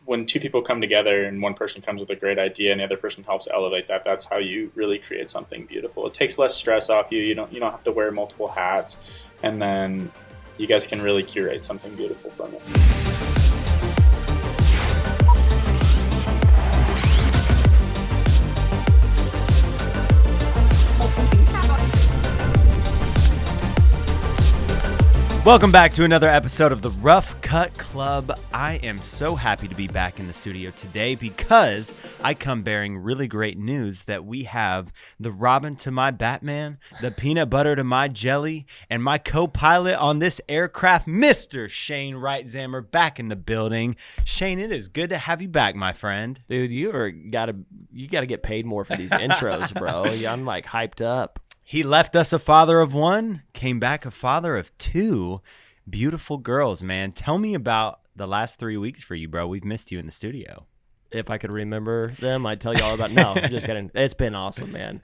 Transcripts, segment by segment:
when two people come together and one person comes with a great idea and the other person helps elevate that, that's how you really create something beautiful. It takes less stress off you. You don't have to wear multiple hats, and then you guys can really curate something beautiful from it. Welcome back to another episode of the Rough Cut Club. I am so happy to be back in the studio today because I come bearing really great news that we have the Robin to my Batman, the peanut butter to my jelly, and my co-pilot on this aircraft, Mr. Shane Reitzammer, back in the building. Shane, it is good to have you back, my friend. Dude, you gotta get paid more for these intros, bro. I'm like hyped up. He left us a father of one, came back a father of two beautiful girls, man. Tell me about the last 3 weeks for you, bro. We've missed you in the studio. If I could remember them, I'd tell you all about it. No, I'm just kidding. It's been awesome, man.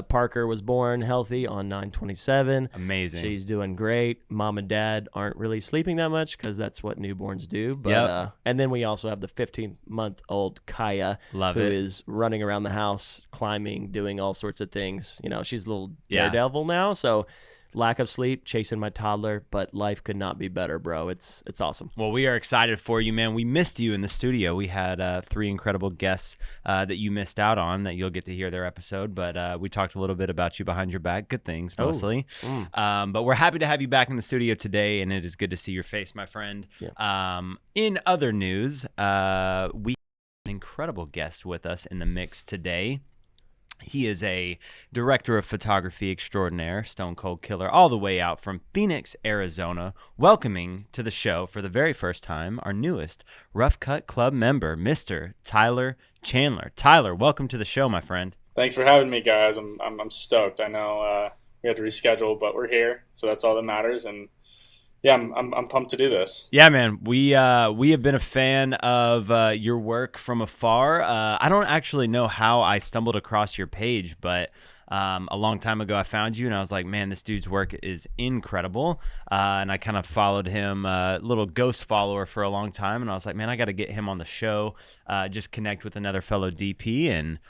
Parker was born healthy on 9/27. Amazing. She's doing great. Mom and dad aren't really sleeping that much because that's what newborns do. But and then we also have the 15-month-old Kaya, who is running around the house, climbing, doing all sorts of things. You know, she's a little daredevil now, so lack of sleep, chasing my toddler, but life could not be better, bro. It's awesome. Well, we are excited for you, man. We missed you in the studio. We had 3 incredible guests that you missed out on that you'll get to hear their episode, but we talked a little bit about you behind your back. Good things, mostly. But we're happy to have you back in the studio today, and it is good to see your face, my friend. Yeah. In other news, we have an incredible guest with us in the mix today. He is a director of photography extraordinaire, Stone Cold Killer, all the way out from Phoenix, Arizona, welcoming to the show for the very first time our newest Rough Cut Club member, Mr. Tyler Chandler. Tyler, welcome to the show, my friend. Thanks for having me, guys. I'm stoked. I know we had to reschedule, but we're here, so that's all that matters. And yeah, I'm pumped to do this. Yeah, man. We have been a fan of your work from afar. I don't actually know how I stumbled across your page, but a long time ago I found you and I was like, man, this dude's work is incredible. And I kind of followed him, little ghost follower for a long time. And I was like, man, I got to get him on the show, just connect with another fellow DP. And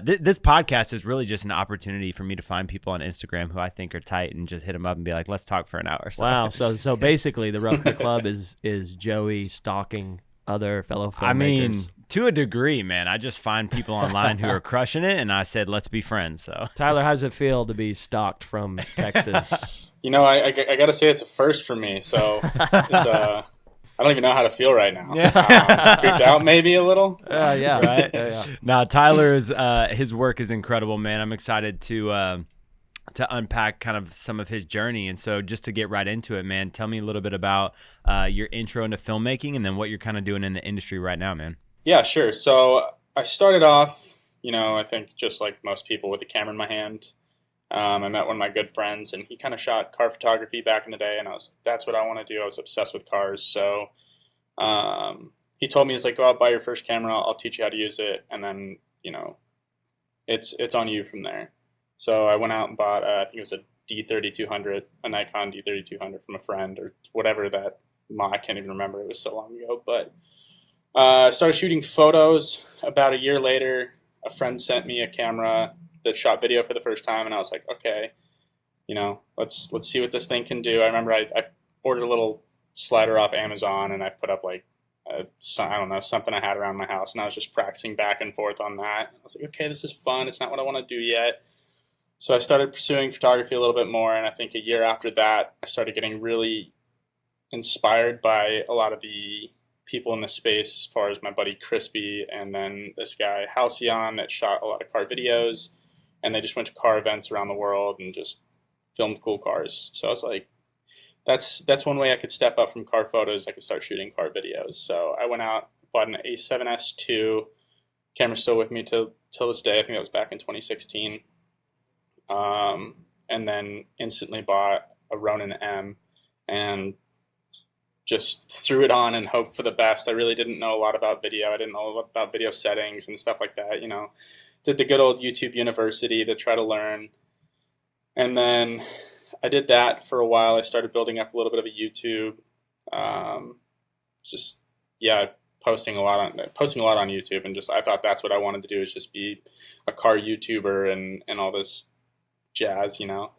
this podcast is really just an opportunity for me to find people on Instagram who I think are tight and just hit them up and be like, let's talk for an hour. Wow. So basically the Rough Cut Club is Joey stalking other fellow filmmakers. I mean, to a degree, man. I just find people online who are crushing it, and I said, let's be friends. So, Tyler, how does it feel to be stalked from Texas? You know, I got to say it's a first for me. So it's I don't even know how to feel right now. Creeped out maybe a little. Yeah. Right? Yeah. Now, Tyler's his work is incredible, man. I'm excited to unpack kind of some of his journey. And so just to get right into it, man, tell me a little bit about your intro into filmmaking and then what you're kind of doing in the industry right now, man. Yeah, sure. So I started off, I think just like most people with a camera in my hand. I met one of my good friends, and he kind of shot car photography back in the day, and I was like, that's what I want to do. I was obsessed with cars. So he told me, he's like, go out, buy your first camera. I'll teach you how to use it. And then, it's on you from there. So I went out and bought, I think it was a D3200, a Nikon D3200 from a friend or whatever that, I can't even remember. It was so long ago. But I started shooting photos. About a year later, a friend sent me a camera that shot video for the first time, and I was like, okay, let's see what this thing can do. I remember I ordered a little slider off Amazon, and I put up like I don't know, something I had around my house, and I was just practicing back and forth on that. I was like, okay, this is fun. It's not what I want to do yet. So I started pursuing photography a little bit more, and I think a year after that, I started getting really inspired by a lot of the people in the space, as far as my buddy Crispy, and then this guy Halcyon that shot a lot of car videos. And they just went to car events around the world and just filmed cool cars. So I was like, that's one way I could step up from car photos. I could start shooting car videos. So I went out, bought an A7S II. Camera's still with me till this day. I think that was back in 2016. And then instantly bought a Ronin M and just threw it on and hoped for the best. I really didn't know a lot about video. I didn't know a lot about video settings and stuff like that, Did the good old YouTube University to try to learn. And then I did that for a while. I started building up a little bit of a YouTube. posting a lot on YouTube, and just I thought that's what I wanted to do, is just be a car YouTuber and all this jazz, you know.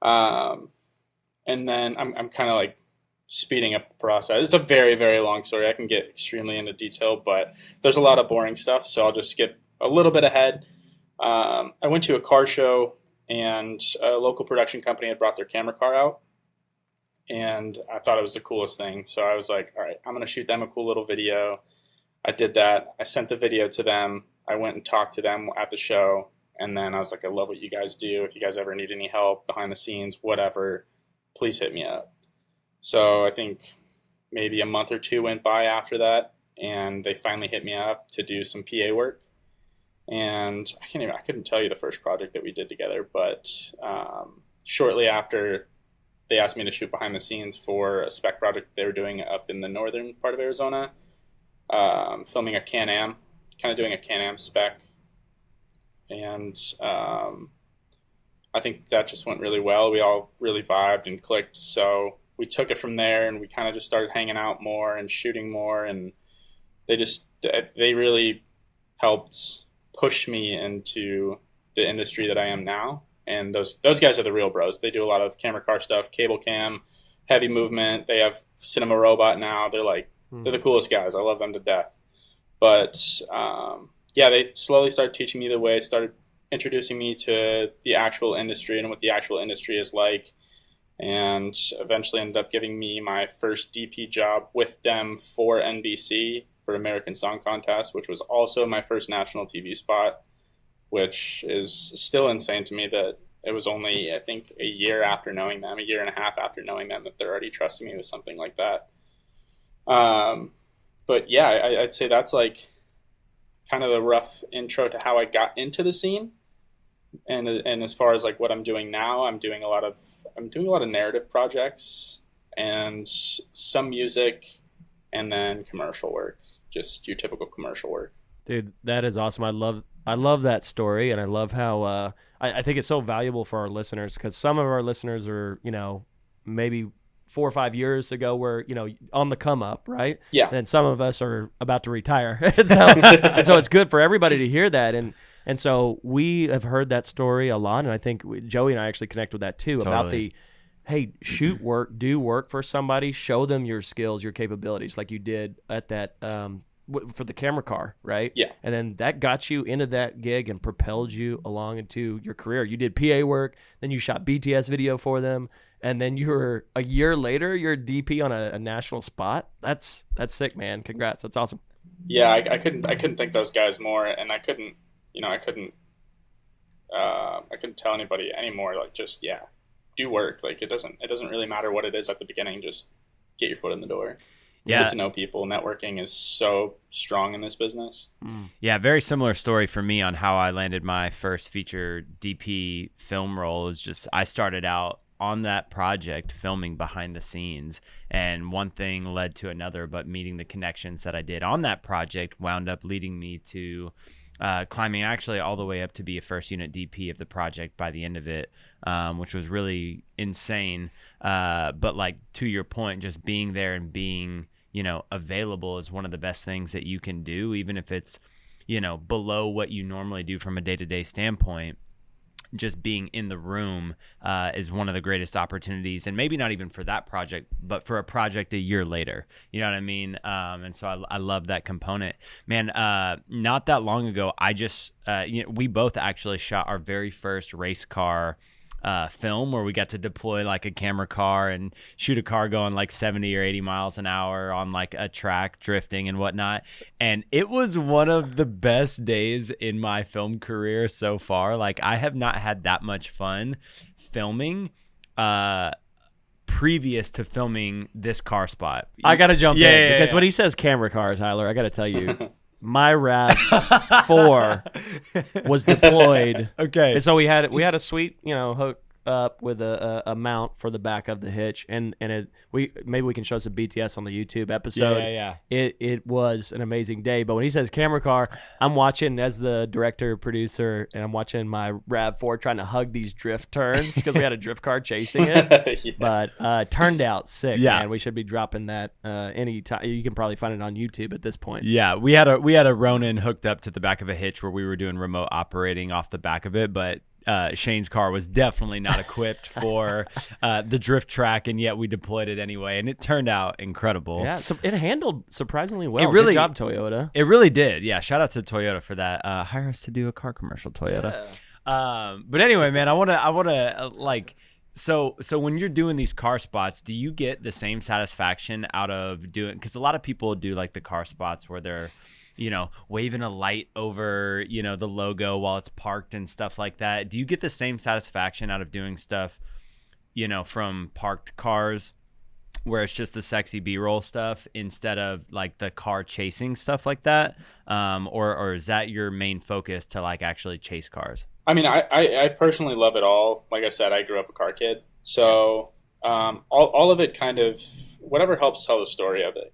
And then I'm kind of like speeding up the process. It's a very, very long story. I can get extremely into detail, but there's a lot of boring stuff, so I'll just skip a little bit ahead. I went to a car show, and a local production company had brought their camera car out, and I thought it was the coolest thing. So I was like, all right, I'm going to shoot them a cool little video. I did that. I sent the video to them. I went and talked to them at the show, and then I was like, I love what you guys do. If you guys ever need any help behind the scenes, whatever, please hit me up. So I think maybe a month or two went by after that, and they finally hit me up to do some PA work. And I couldn't tell you the first project that we did together, but shortly after, they asked me to shoot behind the scenes for a spec project they were doing up in the northern part of Arizona, filming a Can-Am, kind of doing a Can-Am spec. And I think that just went really well. We all really vibed and clicked, so we took it from there, and we kind of just started hanging out more and shooting more, and they really helped push me into the industry that I am now. And those guys are the real bros. They do a lot of camera car stuff, cable cam, heavy movement. They have Cinema Robot now. They're the coolest guys. I love them to death. But yeah, they slowly started teaching me the way, started introducing me to the actual industry and what the actual industry is like, and eventually ended up giving me my first DP job with them for NBC for American Song Contest, which was also my first national TV spot, which is still insane to me that it was only, I think, a year and a half after knowing them, that they're already trusting me with something like that. But yeah, I'd say that's like kind of the rough intro to how I got into the scene. And as far as like what I'm doing now, I'm doing a lot of narrative projects and some music, and then commercial work, just your typical commercial work. Dude, that is awesome. I love that story, and I love how I think it's so valuable for our listeners, because some of our listeners are, maybe 4 or 5 years ago were, on the come up, right? Yeah. And some of us are about to retire. and so it's good for everybody to hear that. And so we have heard that story a lot, and I think Joey and I actually connect with that too, about hey, shoot work, do work for somebody, show them your skills, your capabilities, like you did at that for the camera car, right? Yeah. And then that got you into that gig and propelled you along into your career. You did PA work, then you shot BTS video for them, and then you were, a year later, you're DP on a national spot. That's sick, man. Congrats. That's awesome. Yeah, I couldn't thank those guys more, and I couldn't tell anybody anymore, like, just, yeah, do work. Like, it doesn't really matter what it is at the beginning, just get your foot in the door. Yeah. Get to know people. Networking is so strong in this business. Yeah, very similar story for me on how I landed my first feature DP film role. Is just, I started out on that project filming behind the scenes, and one thing led to another, but meeting the connections that I did on that project wound up leading me to climbing actually all the way up to be a first unit DP of the project by the end of it, which was really insane. But like, to your point, just being there and being, available is one of the best things that you can do, even if it's, below what you normally do from a day-to-day standpoint. Just being in the room is one of the greatest opportunities, and maybe not even for that project, but for a project a year later. You know what I mean? And so I love that component, man. Not that long ago, I just we both actually shot our very first race car film, where we got to deploy like a camera car and shoot a car going like 70 or 80 miles an hour on like a track, drifting and whatnot. And it was one of the best days in my film career so far. Like, I have not had that much fun filming previous to filming this car spot. I gotta jump in because when he says camera car, Tyler, I gotta tell you, my RAV4 was deployed. Okay. And so we had a sweet, hook up with a mount for the back of the hitch, and maybe we can show some BTS on the YouTube episode. Yeah. It was an amazing day. But when he says camera car, I'm watching as the director producer, and I'm watching my RAV4 trying to hug these drift turns because we had a drift car chasing it. But turned out sick. Man. We should be dropping that anytime. You can probably find it on YouTube at this point. Yeah, we had a Ronin hooked up to the back of a hitch where we were doing remote operating off the back of it, but Shane's car was definitely not equipped for the drift track, and yet we deployed it anyway, and it turned out incredible. Yeah, so it handled surprisingly well. Good job, Toyota. It really did. Yeah, shout out to Toyota for that. Hire us to do a car commercial, Toyota. Yeah. But anyway, man, I wanna like. So when you're doing these car spots, do you get the same satisfaction out of doing? Because a lot of people do like the car spots where they're, waving a light over, the logo while it's parked and stuff like that. Do you get the same satisfaction out of doing stuff, from parked cars where it's just the sexy B-roll stuff instead of like the car chasing stuff like that? Or is that your main focus to like actually chase cars? I mean, I personally love it all. Like I said, I grew up a car kid. So all of it kind of, whatever helps tell the story of it,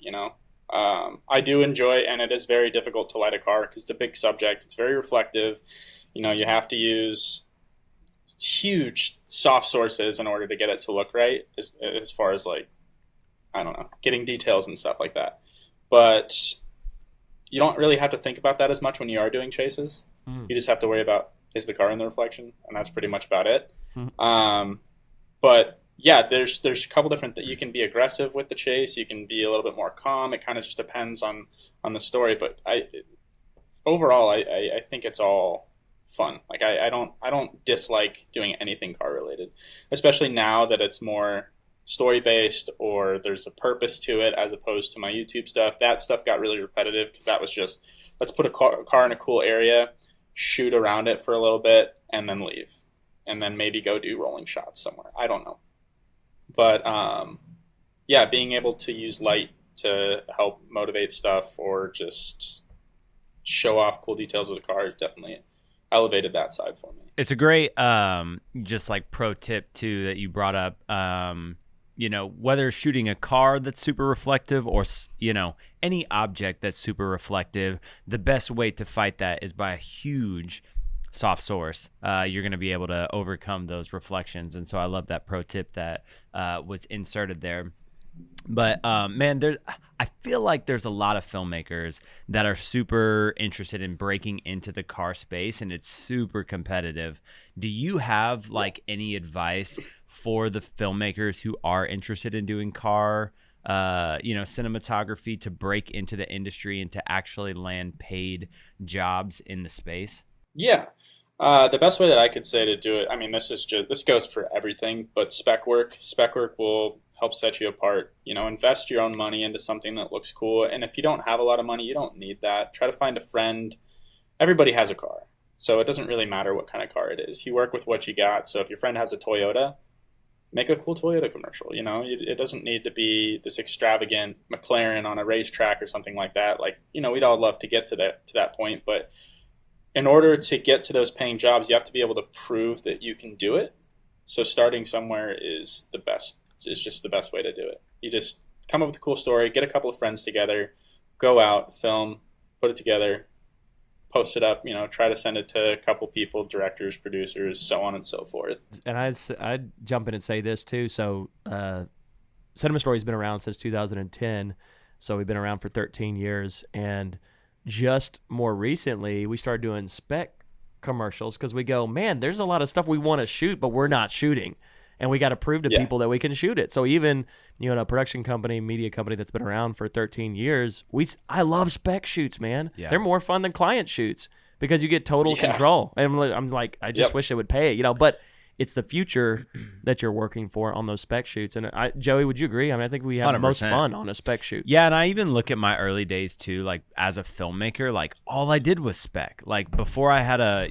I do enjoy, and it is very difficult to light a car because it's a big subject. It's very reflective. You have to use huge soft sources in order to get it to look right, as far as like, I don't know, getting details and stuff like that. But you don't really have to think about that as much when you are doing chases. You just have to worry about, is the car in the reflection? And that's pretty much about it. But yeah, there's a couple different that you can be aggressive with the chase. You can be a little bit more calm. It kind of just depends on the story. But overall, I think it's all fun. Like I don't dislike doing anything car related, especially now that it's more story based or there's a purpose to it as opposed to my YouTube stuff. That stuff got really repetitive because that was just, let's put a car in a cool area, shoot around it for a little bit, and then leave, and then maybe go do rolling shots somewhere. I don't know. But yeah, being able to use light to help motivate stuff or just show off cool details of the car definitely elevated that side for me. It's a great just like pro tip too that you brought up. Whether shooting a car that's super reflective or any object that's super reflective, the best way to fight that is by a huge soft source. You're going to be able to overcome those reflections. And so I love that pro tip that was inserted there. But man, I feel like there's a lot of filmmakers that are super interested in breaking into the car space, and it's super competitive. Do you have like any advice for the filmmakers who are interested in doing car cinematography to break into the industry and to actually land paid jobs in the space? Yeah. The best way that I could say to do it, I mean, this goes for everything, but spec work will help set you apart. Invest your own money into something that looks cool. And if you don't have a lot of money, you don't need that. Try to find a friend. Everybody has a car, so it doesn't really matter what kind of car it is. You work with what you got. So if your friend has a Toyota, make a cool Toyota commercial. It doesn't need to be this extravagant McLaren on a racetrack or something like that. Like, we'd all love to get to that point, but in order to get to those paying jobs, you have to be able to prove that you can do it. So starting somewhere is just the best way to do it. You just come up with a cool story, get a couple of friends together, go out, film, put it together, post it up, try to send it to a couple people, directors, producers, so on and so forth. And I'd jump in and say this too. So Cinema Story's been around since 2010. So we've been around for 13 years. And just more recently, we started doing spec commercials because we go, man, there's a lot of stuff we want to shoot, but we're not shooting. And we got to prove to people that we can shoot it. So even, a production company, media company that's been around for 13 years, I love spec shoots, man. Yeah. They're more fun than client shoots because you get total control. And I'm like, I just wish it would pay, but it's the future that you're working for on those spec shoots. And Joey, would you agree? I mean, I think we have 100%. The most fun on a spec shoot. Yeah, and I even look at my early days too, like as a filmmaker, like all I did was spec. Like before I had a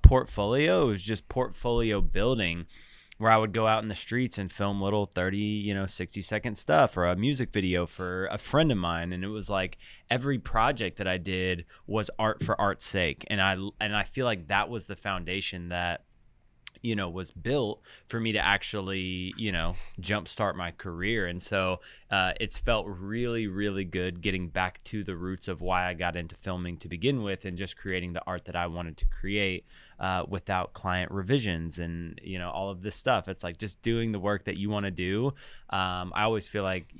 portfolio, it was just portfolio building, where I would go out in the streets and film little 30, 60-second stuff or a music video for a friend of mine. And it was like every project that I did was art for art's sake. And I feel like that was the foundation that was built for me to actually, jumpstart my career. And so it's felt really, really good getting back to the roots of why I got into filming to begin with, and just creating the art that I wanted to create without client revisions and, all of this stuff. It's like just doing the work that you want to do. I always feel like,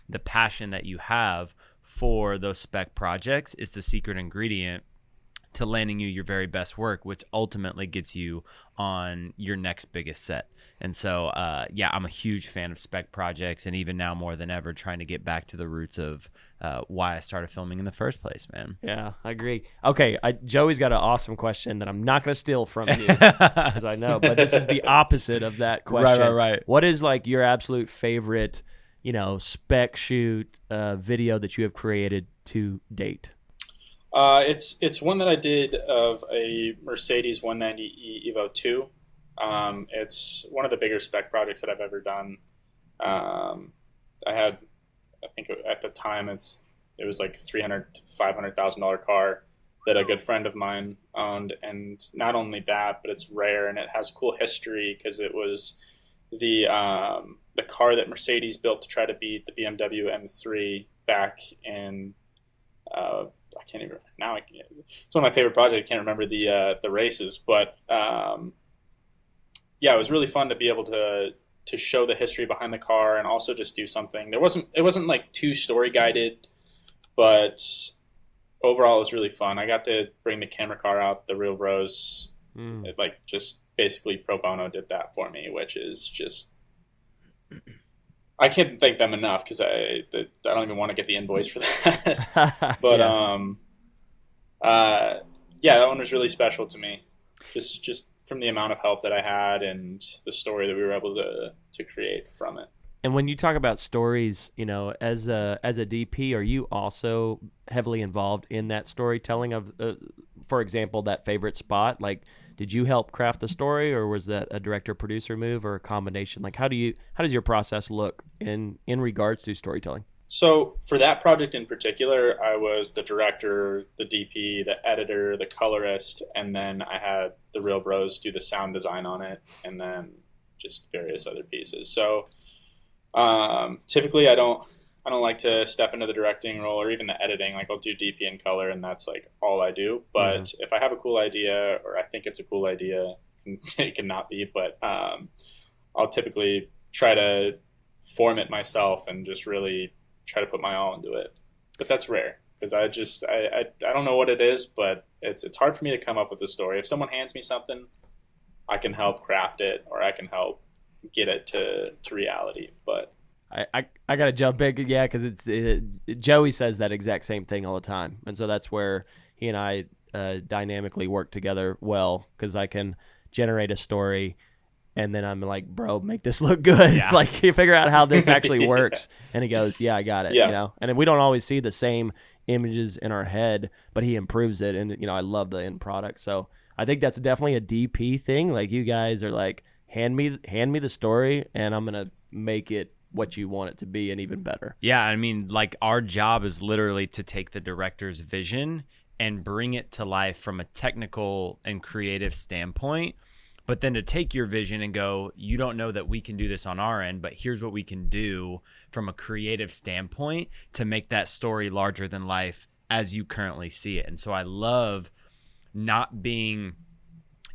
the passion that you have for those spec projects is the secret ingredient to landing you your very best work, which ultimately gets you on your next biggest set. And so, I'm a huge fan of spec projects, and even now more than ever, trying to get back to the roots of why I started filming in the first place, man. Yeah, I agree. Okay, Joey's got an awesome question that I'm not going to steal from you, because I know, but this is the opposite of that question. Right. What is like your absolute favorite, spec shoot video that you have created to date? It's one that I did of a Mercedes 190e Evo 2. It's one of the bigger spec projects that I've ever done. I think at the time it was like $300,000 to $500,000 car that a good friend of mine owned, and not only that, but it's rare and it has cool history because it was the car that Mercedes built to try to beat the BMW M3 back in. I can't even now. It's one of my favorite projects. I can't remember the races, but it was really fun to be able to show the history behind the car and also just do something. It wasn't like too story guided, but overall it was really fun. I got to bring the camera car out, the Real Bros. It, like, just basically pro bono did that for me, which is just. I can't thank them enough because I don't even want to get the invoice for that. But that one was really special to me, just from the amount of help that I had and the story that we were able to create from it. And when you talk about stories, as a DP, are you also heavily involved in that storytelling of, for example, that favorite spot? Like, did you help craft the story, or was that a director-producer move, or a combination? Like, how does your process look in regards to storytelling? So for that project in particular, I was the director, the DP, the editor, the colorist, and then I had the Real Bros do the sound design on it, and then just various other pieces. So typically I don't like to step into the directing role or even the editing. Like, I'll do DP and color, and that's like all I do. But if I have a cool idea, or I think it's a cool idea, it can not be, but I'll typically try to form it myself and just really try to put my all into it. But that's rare because I don't know what it is, but it's hard for me to come up with a story. If someone hands me something, I can help craft it, or I can help get it to reality. But I gotta jump in, because Joey says that exact same thing all the time, and so that's where he and I dynamically work together well, because I can generate a story, and then I'm like, bro, make this look good. Yeah. Like, you figure out how this actually works, and he goes, yeah, I got it. And then we don't always see the same images in our head, but he improves it, and I love the end product. So I think that's definitely a DP thing. Like, you guys are like, hand me the story, and I'm gonna make it what you want it to be, and even better. Yeah, I mean, like, our job is literally to take the director's vision and bring it to life from a technical and creative standpoint, but then to take your vision and go, you don't know that we can do this on our end, but here's what we can do from a creative standpoint to make that story larger than life as you currently see it. And so I love not being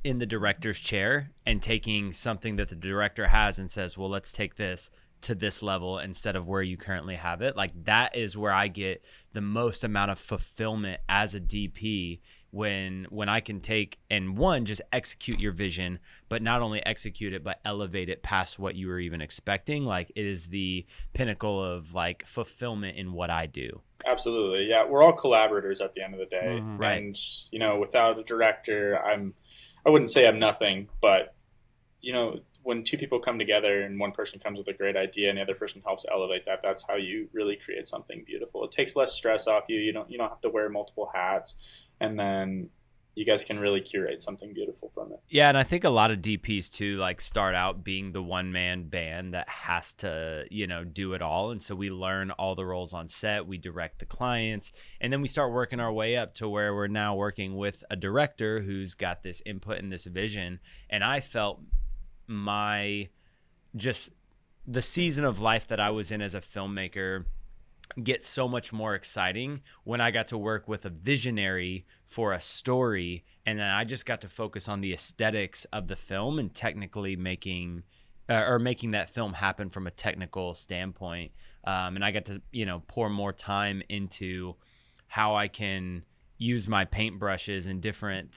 in the director's chair and taking something that the director has and says, well, let's take this to this level instead of where you currently have it. Like, that is where I get the most amount of fulfillment as a DP, when I can take and just execute your vision, but not only execute it, but elevate it past what you were even expecting. Like, it is the pinnacle of like fulfillment in what I do. Absolutely. Yeah. We're all collaborators at the end of the day. Mm-hmm. Right. And, without a director, I wouldn't say I'm nothing, but when two people come together and one person comes with a great idea and the other person helps elevate that, that's how you really create something beautiful. It takes less stress off you. You don't have to wear multiple hats. And then, you guys can really curate something beautiful from it. Yeah, and I think a lot of DPs too, like, start out being the one-man band that has to, do it all. And so we learn all the roles on set, we direct the clients, and then we start working our way up to where we're now working with a director who's got this input and this vision. And I felt the season of life that I was in as a filmmaker get so much more exciting when I got to work with a visionary for a story, and then I just got to focus on the aesthetics of the film and technically making that film happen from a technical standpoint. And I got to, pour more time into how I can use my paintbrushes and different,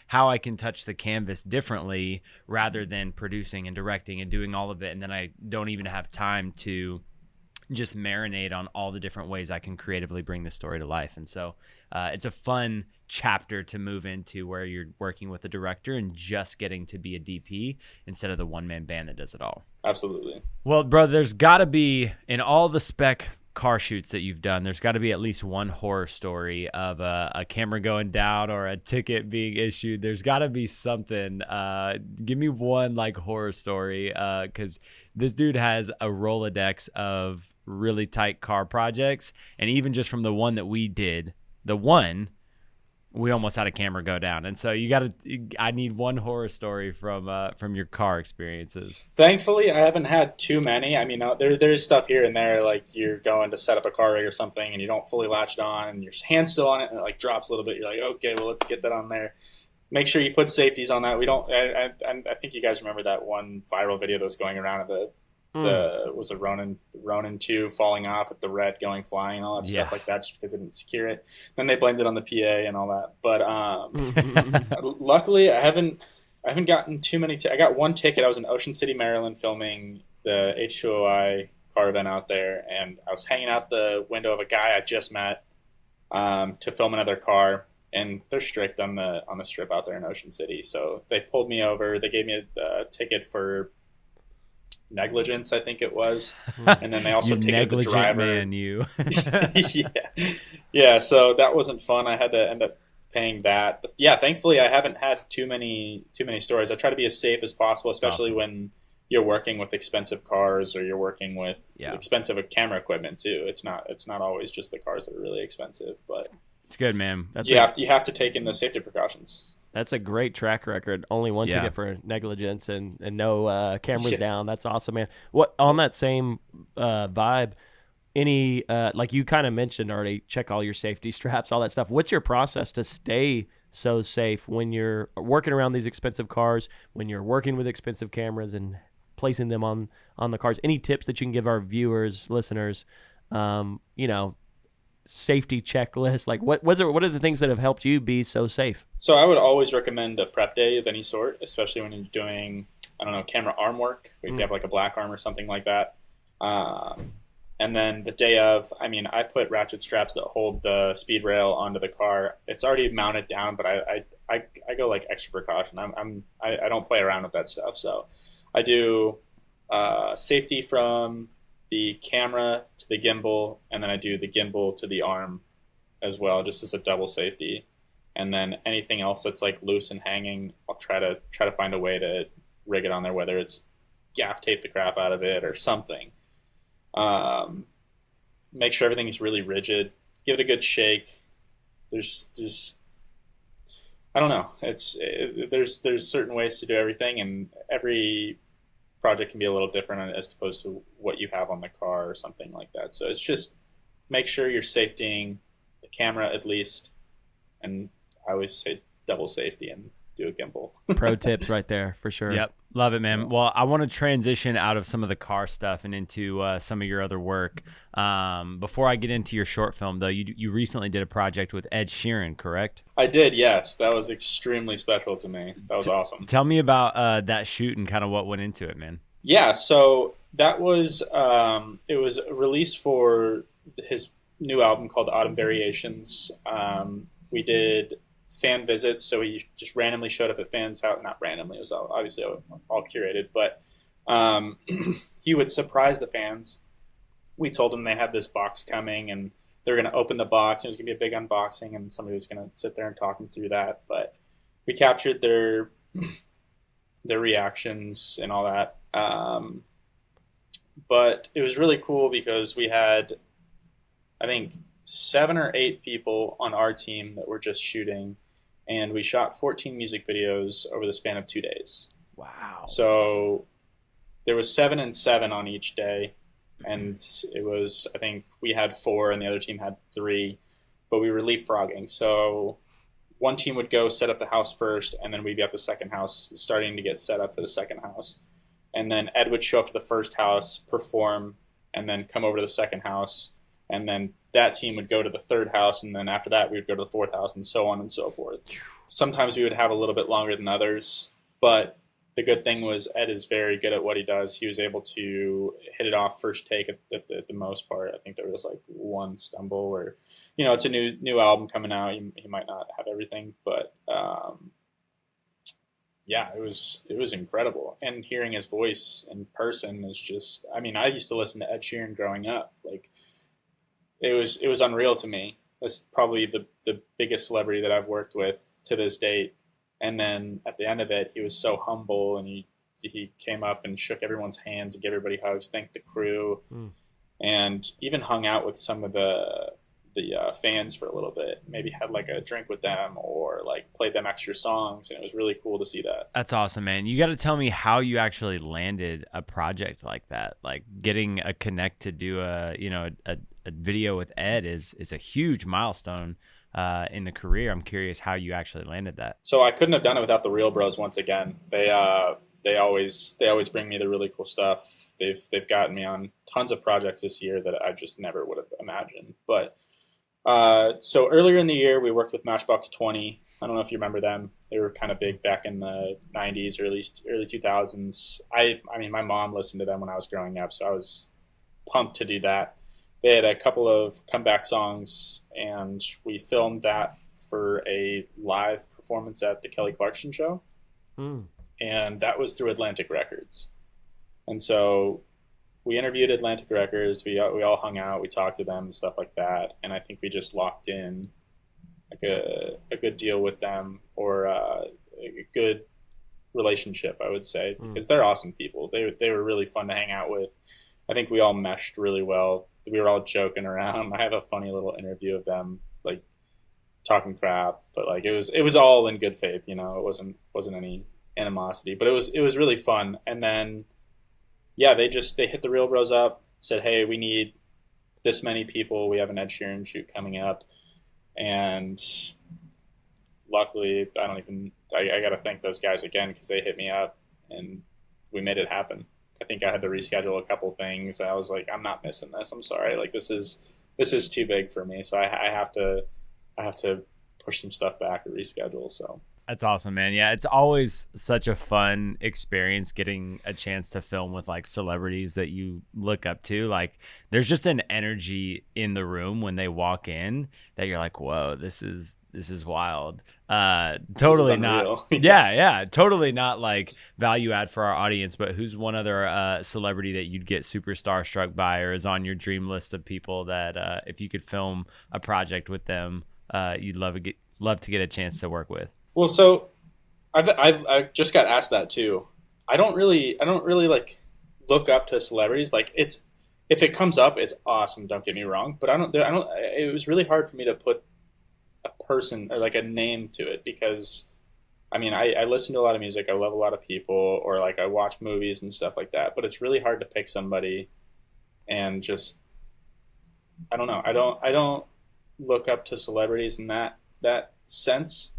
how I can touch the canvas differently rather than producing and directing and doing all of it. And then I don't even have time to just marinate on all the different ways I can creatively bring the story to life. And so it's a fun chapter to move into where you're working with a director and just getting to be a DP instead of the one-man band that does it all. Absolutely. Well, bro, there's got to be, in all the spec car shoots that you've done, there's got to be at least one horror story of a camera going down or a ticket being issued. There's got to be something. Give me one horror story, because this dude has a Rolodex of really tight car projects, and even just from the one that we did, we almost had a camera go down. And so I need one horror story from your car experiences. Thankfully, I haven't had too many. I mean, there's stuff here and there, like you're going to set up a car rig or something and you don't fully latch it on and your hand's still on it and it drops a little bit. You're like, okay, well, let's get that on there. Make sure you put safeties on that. I think you guys remember that one viral video that was going around of was a Ronin 2 falling off with the red going flying and all that stuff like that, just because it didn't secure it. Then they blamed it on the PA and all that. But luckily, I haven't gotten too many. I got one ticket. I was in Ocean City, Maryland, filming the H2OI car event out there, and I was hanging out the window of a guy I just met to film another car. And they're strict on the strip out there in Ocean City, so they pulled me over. They gave me a ticket for negligence, I think it was, and then they also ticketed the driver. Man, you. yeah. So that wasn't fun. I had to end up paying that. But yeah, thankfully, I haven't had too many stories. I try to be as safe as possible, especially when you're working with expensive cars or you're working with expensive camera equipment too. It's not always just the cars that are really expensive, but it's good, man. You have to take in the safety precautions. That's a great track record. Only one ticket for negligence and no cameras down. That's awesome, man. What on that same vibe? Any like you kind of mentioned already, check all your safety straps, all that stuff. What's your process to stay so safe when you're working around these expensive cars, when you're working with expensive cameras and placing them on the cars? Any tips that you can give our viewers, listeners? Safety checklist, like what are the things that have helped you be so safe? So I would always recommend a prep day of any sort, especially when you're doing, camera arm work. We have like a black arm or something like that. And then the day of, I put ratchet straps that hold the speed rail onto the car. It's already mounted down, but I go like extra precaution. I don't play around with that stuff. So I do safety from the camera to the gimbal, and then I do the gimbal to the arm as well, just as a double safety. And then anything else that's like loose and hanging, I'll try to find a way to rig it on there, whether it's gaff tape the crap out of it or something. Make sure everything is really rigid. Give it a good shake. There's I don't know. There's certain ways to do everything, and every project can be a little different as opposed to what you have on the car or something like that. So it's just make sure you're safetying the camera at least, and I always say double safety and do a gimbal. Pro tips right there for sure. Yep. Love it, man. Well, I want to transition out of some of the car stuff and into some of your other work. Before I get into your short film, though, you recently did a project with Ed Sheeran, correct? I did, yes. That was extremely special to me. That was awesome. Tell me about that shoot and kind of what went into it, man. Yeah, so that was it was released for his new album called Autumn Variations. We did fan visits, so he just randomly showed up at fans' house. Not randomly, it was obviously all curated, but he would surprise the fans. We told them they had this box coming, and they were going to open the box. It was going to be a big unboxing, and somebody was going to sit there and talk them through that. But we captured their reactions and all that. But it was really cool because we had, I think, 7 or 8 people on our team that were just shooting, and we shot 14 music videos over the span of 2 days. Wow. So there was 7 and 7 on each day, and it was, I think we had 4 and the other team had 3, but we were leapfrogging. So one team would go set up the house first, and then we'd be at the second house starting to get set up for the second house. And then Ed would show up to the first house, perform, and then come over to the second house. And then that team would go to the third house, and then after that we would go to the fourth house, and so on and so forth. Sometimes we would have a little bit longer than others, but the good thing was Ed is very good at what he does. He was able to hit it off first take at the most part. I think there was like one stumble where, it's a new album coming out. He might not have everything, but yeah, it was incredible. And hearing his voice in person is just, I mean, I used to listen to Ed Sheeran growing up. Like, it was unreal to me. That's probably the biggest celebrity that I've worked with to this date. And then at the end of it, he was so humble, and he came up and shook everyone's hands and gave everybody hugs, thanked the crew, and even hung out with some of the fans for a little bit. Maybe had like a drink with them or like played them extra songs, and it was really cool to see that. That's awesome, man. You got to tell me how you actually landed a project like that. Like getting a connect to do a video with Ed is a huge milestone in the career. I'm curious how you actually landed that. So I couldn't have done it without the Real Bros once again. They always bring me the really cool stuff. They've gotten me on tons of projects this year that I just never would have imagined. But so earlier in the year, we worked with Matchbox 20. I don't know if you remember them. They were kind of big back in the 90s or at least early 2000s. I mean, my mom listened to them when I was growing up, so I was pumped to do that. They had a couple of comeback songs, and we filmed that for a live performance at the Kelly Clarkson show. And that was through Atlantic Records. And so we interviewed Atlantic Records. We all hung out. We talked to them and stuff like that. And I think we just locked in like a good deal with them, or a good relationship, I would say, because they're awesome people. They were really fun to hang out with. I think we all meshed really well. We were all joking around. I have a funny little interview of them, like talking crap, but like it was all in good faith. It wasn't any animosity, but it was really fun. And then yeah, they hit the Real Bros up, said, hey, we need this many people. We have an Ed Sheeran shoot coming up. And luckily, I got to thank those guys again, because they hit me up and we made it happen. I think I had to reschedule a couple things. I was like, I'm not missing this. I'm sorry. Like, this is too big for me. So I have to push some stuff back or reschedule. So that's awesome, man. Yeah, it's always such a fun experience getting a chance to film with like celebrities that you look up to. Like, there's just an energy in the room when they walk in that you're like, whoa, this is wild. Totally not. Yeah. Totally not like value add for our audience, but who's one other celebrity that you'd get super starstruck by, or is on your dream list of people that if you could film a project with them, you'd love to get a chance to work with? Well, so I just got asked that too. I don't really like look up to celebrities. Like, if it comes up, it's awesome. Don't get me wrong, but I don't. It was really hard for me to put a person or like a name to it, because I mean, I listen to a lot of music. I love a lot of people, or like I watch movies and stuff like that. But it's really hard to pick somebody and just, I don't know. I don't look up to celebrities in that sense.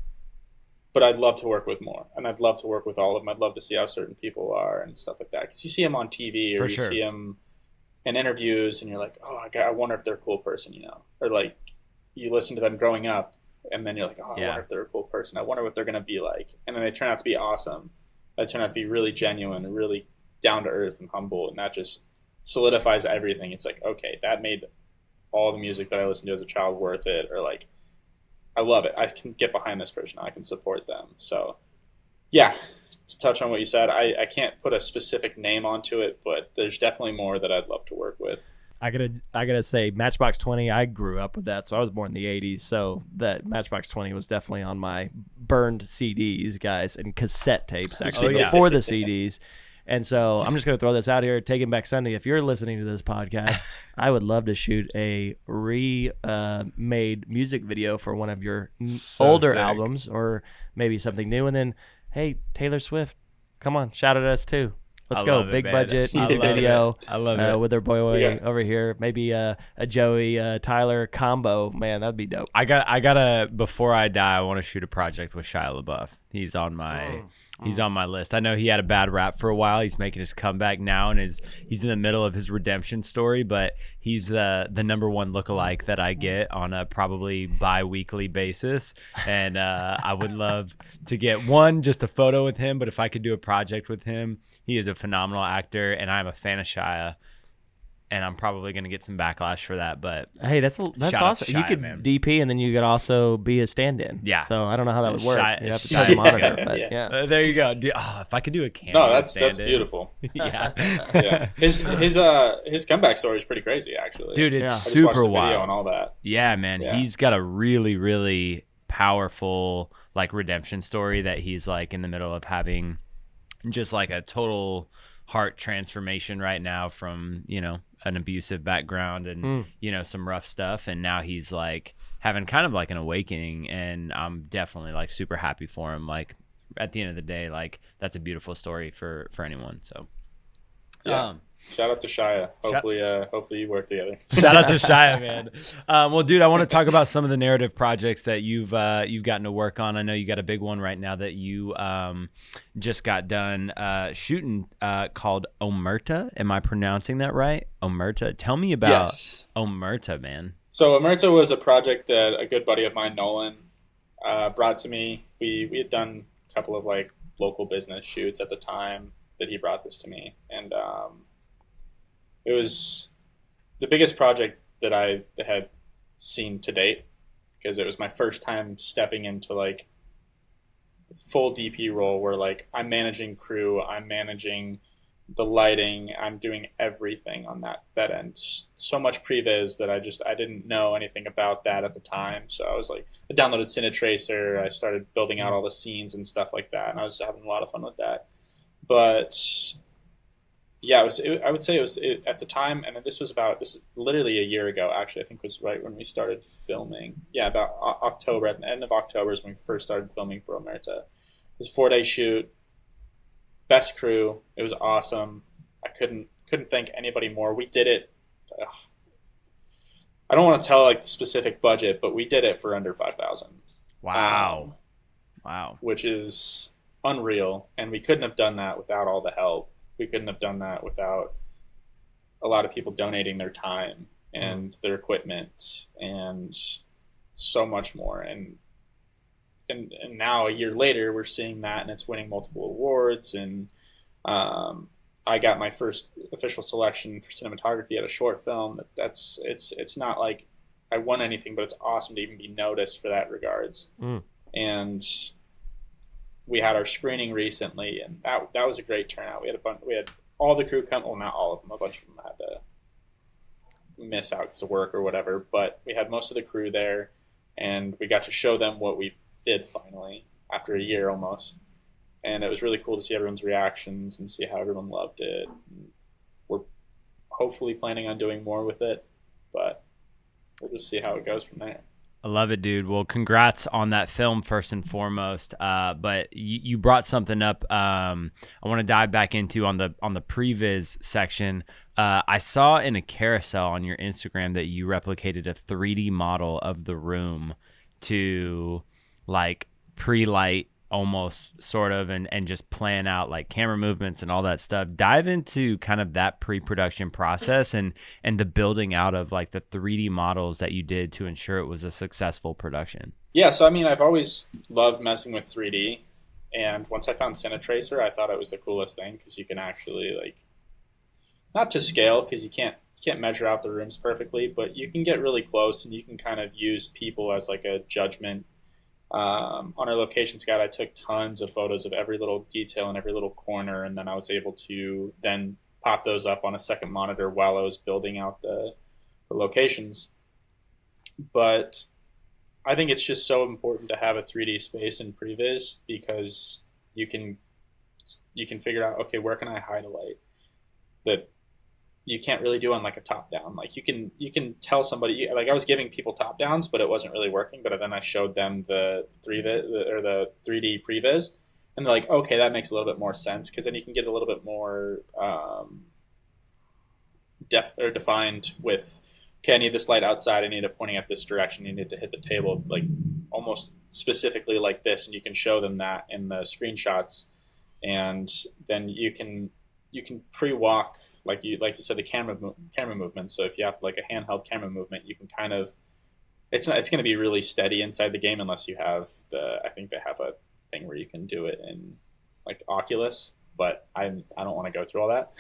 But I'd love to work with more, and I'd love to work with all of them. I'd love to see how certain people are and stuff like that, because you see them on TV, or see them in interviews, and you're like, oh, I wonder if they're a cool person, or like you listen to them growing up, and then you're like, oh, I wonder if they're a cool person. I wonder what they're going to be like, and then they turn out to be awesome. They turn out to be really genuine and really down to earth and humble, and that just solidifies everything. It's like, okay, that made all the music that I listened to as a child worth it, or like, I love it. I can get behind this person. I can support them. So, yeah, to touch on what you said, I can't put a specific name onto it, but there's definitely more that I'd love to work with. gotta say, Matchbox 20. I grew up with that, so I was born in the '80s. So that Matchbox 20 was definitely on my burned CDs, guys, and cassette tapes actually before the CDs. And so I'm just gonna throw this out here. Taking Back Sunday. If you're listening to this podcast, I would love to shoot a made music video for one of your older albums, or maybe something new. And then, hey, Taylor Swift, come on, shout at us too. Let's go. Big budget music video. I love it. With their boy over here. Maybe a Joey Tyler combo. Man, that'd be dope. I gotta before I die, I want to shoot a project with Shia LaBeouf. He's on my list. I know he had a bad rap for a while. He's making his comeback now, and he's in the middle of his redemption story. But he's the number one lookalike that I get on a probably bi-weekly basis. And I would love to get just a photo with him. But if I could do a project with him, he is a phenomenal actor, and I'm a fan of Shia. And I'm probably going to get some backlash for that, but hey, that's awesome. Shia, you could DP, and then you could also be a stand-in. Yeah. So I don't know how that would work. You have to Shia try to monitor, but yeah. There you go. If I could do a cameo, no, that's beautiful. Yeah. His comeback story is pretty crazy, actually. Dude, it's super I just watched the wild video and all that. Yeah, man. Yeah. He's got a really, really powerful like redemption story that he's like in the middle of having just like a total heart transformation right now from, an abusive background and, some rough stuff. And now he's like having kind of like an awakening, and I'm definitely like super happy for him. Like at the end of the day, like that's a beautiful story for anyone. So yeah. Shout out to Shia. Hopefully you work together. Shout out to Shia, man. Well, dude, I want to talk about some of the narrative projects that you've gotten to work on. I know you got a big one right now that you just got done shooting called Omertà. Am I pronouncing that right? Omertà. Tell me about Omertà, man. So Omertà was a project that a good buddy of mine, Nolan, brought to me. We had done a couple of like local business shoots at the time that he brought this to me, and it was the biggest project that I had seen to date, because it was my first time stepping into like full DP role where like I'm managing crew, I'm managing the lighting, I'm doing everything on that end. So much previs that I didn't know anything about that at the time. So I was like, I downloaded Cinetracer, I started building out all the scenes and stuff like that, and I was having a lot of fun with that. But yeah, I would say it was at the time, and this is literally a year ago, actually. I think it was right when we started filming. Yeah, about October, at the end of October is when we first started filming for Omertà. It was a 4-day shoot, best crew. It was awesome. I couldn't thank anybody more. We did it. I don't want to tell like the specific budget, but we did it for under $5,000. Wow. Which is unreal, and we couldn't have done that without all the help. We couldn't have done that without a lot of people donating their time and their equipment and so much more. And now a year later, we're seeing that, and it's winning multiple awards. And I got my first official selection for cinematography at a short film. It's not like I won anything, but it's awesome to even be noticed for that regards. And we had our screening recently, and that was a great turnout. We had all the crew come. Well, not all of them. A bunch of them had to miss out because of work or whatever. But we had most of the crew there, and we got to show them what we did finally after a year almost. And it was really cool to see everyone's reactions and see how everyone loved it. We're hopefully planning on doing more with it, but we'll just see how it goes from there. I love it, dude. Well, congrats on that film first and foremost. But you brought something up I want to dive back into on the previs section. I saw in a carousel on your Instagram that you replicated a 3D model of the room to like pre-light almost sort of and just plan out like camera movements and all that stuff. Dive into kind of that pre-production process and the building out of like the 3D models that you did to ensure it was a successful production. Yeah, so I mean, I've always loved messing with 3D, and once I found Cinetracer, I thought it was the coolest thing because you can actually like, not to scale because you can't measure out the rooms perfectly, but you can get really close and you can kind of use people as like a judgment. On our locations guide, I took tons of photos of every little detail in every little corner, and then I was able to then pop those up on a second monitor while I was building out the for locations. But I think it's just so important to have a 3D space in previs because you can figure out, okay, where can I hide a light that you can't really do on like a top down. Like you can tell somebody, like I was giving people top downs, but it wasn't really working. But then I showed them the 3D previs, and they're like, okay, that makes a little bit more sense because then you can get a little bit more defined with, okay, I need this light outside, I need it pointing at this direction, you need to hit the table like almost specifically like this, and you can show them that in the screenshots, and then you can pre-walk like you said the camera movement. So if you have like a handheld camera movement, you can kind of it's going to be really steady inside the game unless you have I think they have a thing where you can do it in like Oculus, but I don't want to go through all that.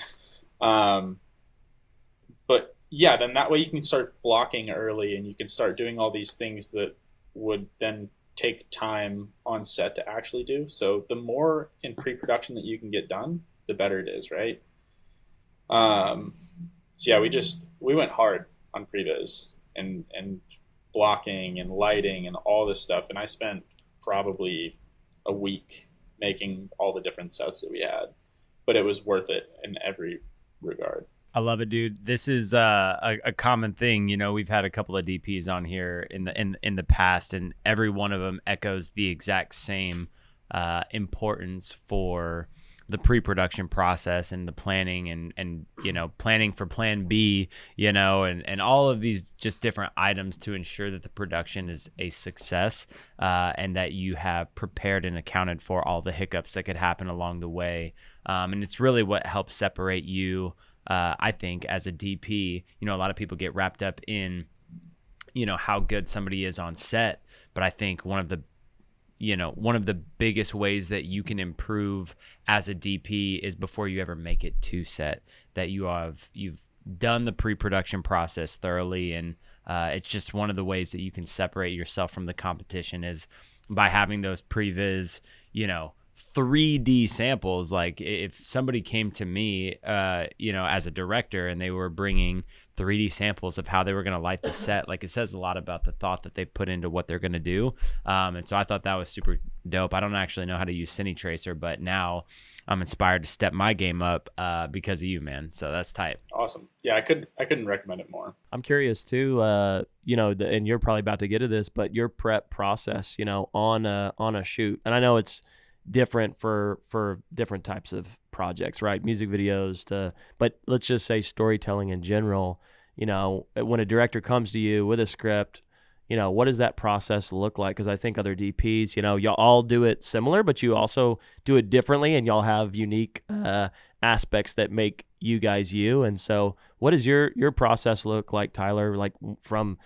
But yeah, then that way you can start blocking early and you can start doing all these things that would then take time on set to actually do. So the more in pre-production that you can get done, the better it is, right? So yeah, we went hard on previs and blocking and lighting and all this stuff, and I spent probably a week making all the different sets that we had, but it was worth it in every regard. I love it, dude. This is a common thing. You know, we've had a couple of DPs on here in the past, and every one of them echoes the exact same importance for the pre-production process and the planning and you know, planning for plan B, you know, and all of these just different items to ensure that the production is a success, and that you have prepared and accounted for all the hiccups that could happen along the way. And it's really what helps separate you, I think, as a DP. You know, a lot of people get wrapped up in, you know, how good somebody is on set, but I think one of the biggest ways that you can improve as a DP is before you ever make it to set, that you've done the pre-production process thoroughly. And it's just one of the ways that you can separate yourself from the competition is by having those previs, you know, 3D samples. Like if somebody came to me, you know, as a director and they were bringing 3D samples of how they were going to light the set, like it says a lot about the thought that they put into what they're going to do. And so I thought that was super dope. I don't actually know how to use Cine Tracer, but now I'm inspired to step my game up because of you, man. So that's tight. Awesome. Yeah, I couldn't recommend it more. I'm curious too, you know, and you're probably about to get to this, but your prep process, you know, on a shoot. And I know it's different for different types of projects, right? Music videos but let's just say storytelling in general. You know, when a director comes to you with a script, you know, what does that process look like? Because I think other DPs, you know, y'all all do it similar, but you also do it differently, and y'all have unique aspects that make you guys you. And so what does your process look like, Tyler, like from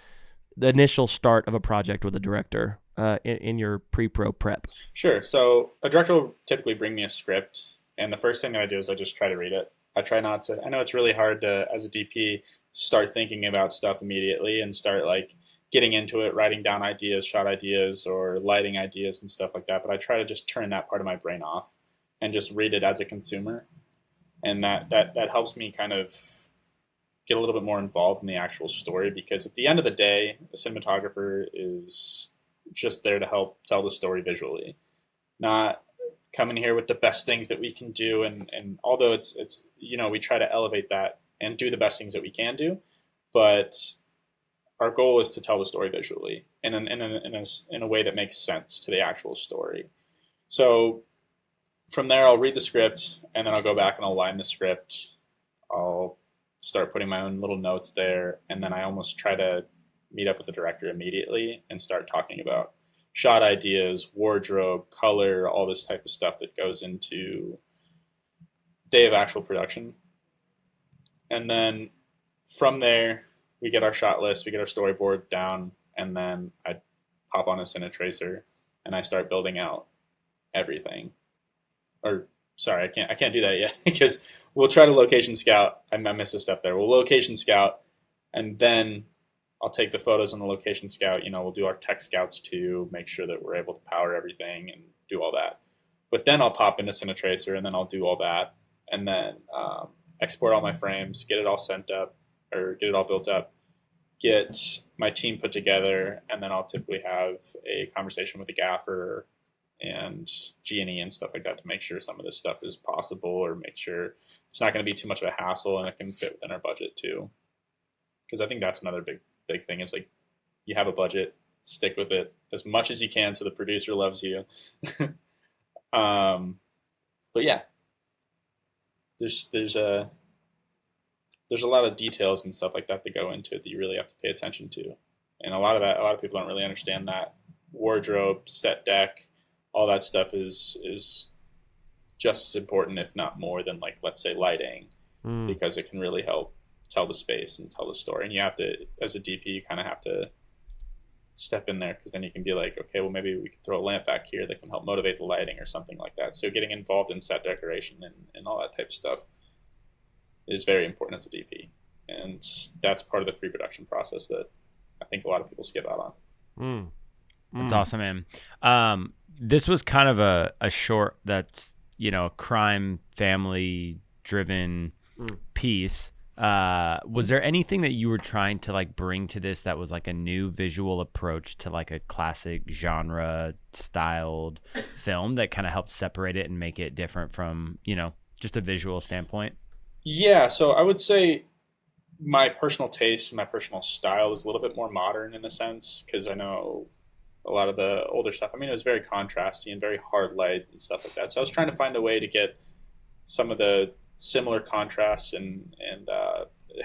the initial start of a project with a director in your pre-pro prep? Sure. So a director will typically bring me a script, and the first thing that I do is I just try to read it. I try not to, I know it's really hard to, as a DP, start thinking about stuff immediately and start like getting into it, writing down ideas, shot ideas, or lighting ideas and stuff like that. But I try to just turn that part of my brain off and just read it as a consumer. And that helps me kind of get a little bit more involved in the actual story, because at the end of the day, the cinematographer is just there to help tell the story visually, not come in here with the best things that we can do. And although it's you know, we try to elevate that and do the best things that we can do, but our goal is to tell the story visually in a way that makes sense to the actual story. So from there, I'll read the script, and then I'll go back and I'll line the script. I'll start putting my own little notes there, and then I almost try to meet up with the director immediately and start talking about shot ideas, wardrobe, color, all this type of stuff that goes into day of actual production. And then from there, we get our shot list, we get our storyboard down, and then I pop on a Cine Tracer and I start building out everything. Or sorry, I can't do that yet because we'll try to location scout. I missed a step there. We'll location scout, and then I'll take the photos on the location scout. You know, we'll do our tech scouts to make sure that we're able to power everything and do all that. But then I'll pop into Cine Tracer, and then I'll do all that, and then export all my frames, get it all sent up, or get it all built up, get my team put together, and then I'll typically have a conversation with the gaffer and G&E and stuff like that to make sure some of this stuff is possible, or make sure it's not going to be too much of a hassle and it can fit within our budget too. Because I think that's another big thing is like, you have a budget, stick with it as much as you can so the producer loves you. But yeah, there's a lot of details and stuff like that that go into it that you really have to pay attention to. And a lot of people don't really understand that. Wardrobe, set deck, all that stuff is just as important, if not more, than like, let's say, lighting, because it can really help tell the space and tell the story. And you have to, as a DP, you kind of have to step in there, because then you can be like, okay, well, maybe we can throw a lamp back here that can help motivate the lighting or something like that. So getting involved in set decoration and all that type of stuff is very important as a DP. And that's part of the pre-production process that I think a lot of people skip out on. That's awesome, man. This was kind of a short that's, crime family driven piece. Was there anything that you were trying to like bring to this that was like a new visual approach to like a classic genre styled film that kind of helped separate it and make it different from, just a visual standpoint? Yeah, so I would say my personal taste, my personal style is a little bit more modern in a sense, because I know a lot of the older stuff, it was very contrasty and very hard light and stuff like that. So I was trying to find a way to get some of the similar contrasts and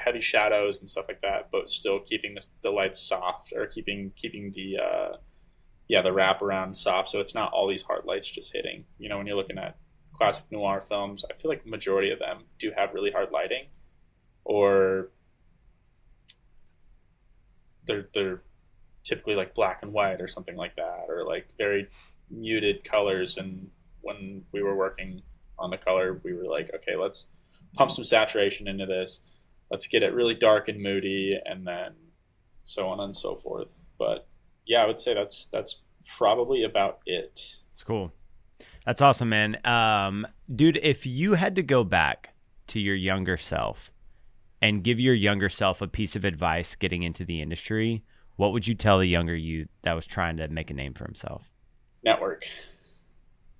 heavy shadows and stuff like that, but still keeping the lights soft, or keeping the wraparound soft, so it's not all these hard lights just hitting. When you're looking at classic noir films, I feel like the majority of them do have really hard lighting, or they're typically like black and white or something like that, or like very muted colors. And when we were working on the color, we were like, okay, let's pump some saturation into this. Let's get it really dark and moody, and then so on and so forth. But yeah, I would say that's probably about it. It's cool. That's awesome, man. Dude, if you had to go back to your younger self and give your younger self a piece of advice getting into the industry, what would you tell the younger you that was trying to make a name for himself? Network.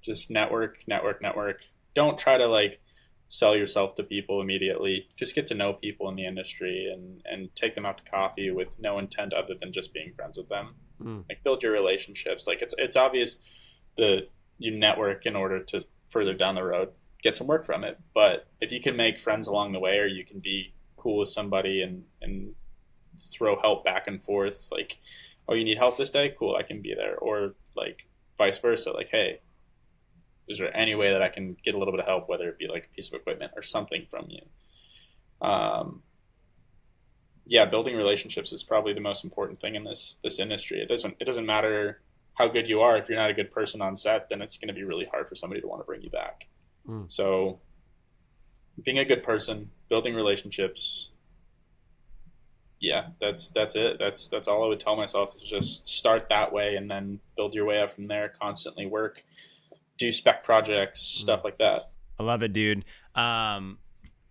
Just network. Don't try to like sell yourself to people immediately. Just get to know people in the industry and take them out to coffee with no intent other than just being friends with them. Like, build your relationships. Like, it's obvious that you network in order to further down the road get some work from it. But if you can make friends along the way, or you can be cool with somebody and throw help back and forth, like, oh, you need help this day? Cool, I can be there. Or like vice versa, like, hey, is there any way that I can get a little bit of help, whether it be like a piece of equipment or something from you? Building relationships is probably the most important thing in this industry. It doesn't matter how good you are. If you're not a good person on set, then it's going to be really hard for somebody to want to bring you back. So being a good person, building relationships, that's it. That's all I would tell myself, is just start that way and then build your way up from there. Constantly work, do spec projects, stuff like that. I love it, dude.